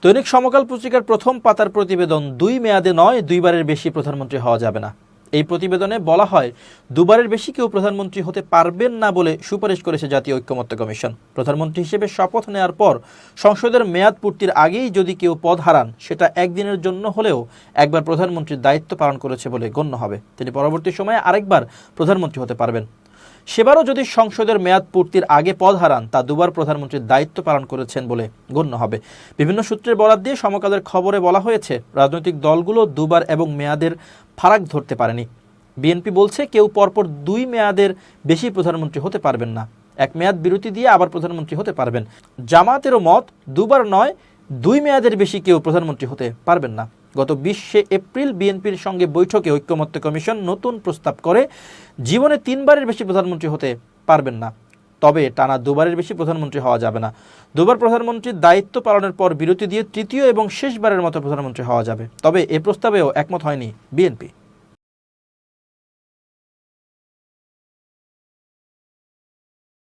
দৈনিক সমকাল পত্রিকার প্রথম পাতার প্রতিবেদন, 2 মেয়াদে নয় 2বারের বেশি প্রধানমন্ত্রী হওয়া যাবে না। এই প্রতিবেদনে বলা হয়, 2বারের বেশি কেউ প্রধানমন্ত্রী হতে পারবেন না বলে সুপারিশ করেছে জাতীয় ঐকমত্য কমিশন। প্রধানমন্ত্রী হিসেবে শপথ নেওয়ার পর সংসদের মেয়াদ পূর্তির আগেই যদি কেউ পদ হারান, সেটা একদিনের জন্য হলেও একবার প্রধানমন্ত্রীর দায়িত্ব পালন করেছে বলে গণ্য হবে। তিনি পরবর্তী সময়ে আরেকবার প্রধানমন্ত্রী হতে পারবেন। সেবারও যদি সংসদের মেয়াদ পূর্তির আগে পদ হারান, তা 2বার প্রধানমন্ত্রীর দায়িত্ব পালন করেছেন বলে গণ্য হবে। বিভিন্ন সূত্রের বরাত দিয়ে সমকালের খবরে বলা হয়েছে, রাজনৈতিক দলগুলো 2বার এবং মেয়াদের ফারাক ধরতে পারেনি। বিএনপি বলছে, কেউ পরপর 2 মেয়াদের বেশি প্রধানমন্ত্রী হতে পারবেন না, এক মেয়াদ বিরতি দিয়ে আবার প্রধানমন্ত্রী হতে পারবেন। জামায়াতেরও মত, 2বার নয় 2 মেয়াদের বেশি কেউ প্রধানমন্ত্রী হতে পারবেন না। গত 20 এপ্রিল বিএনপির সঙ্গে বৈঠকে ঐকমত্য কমিশন নতুন প্রস্তাব করে, জীবনে 3বারের বেশি প্রধানমন্ত্রী হতে পারবেন না, তবে টানা 2বারের বেশি প্রধানমন্ত্রী হওয়া যাবে না। 2বার প্রধানমন্ত্রীর দায়িত্ব পালনের পর বিরতি দিয়ে তৃতীয় এবং শেষবারের মতো প্রধানমন্ত্রী হওয়া যাবে। তবে এ প্রস্তাবেও একমত হয়নি বিএনপি।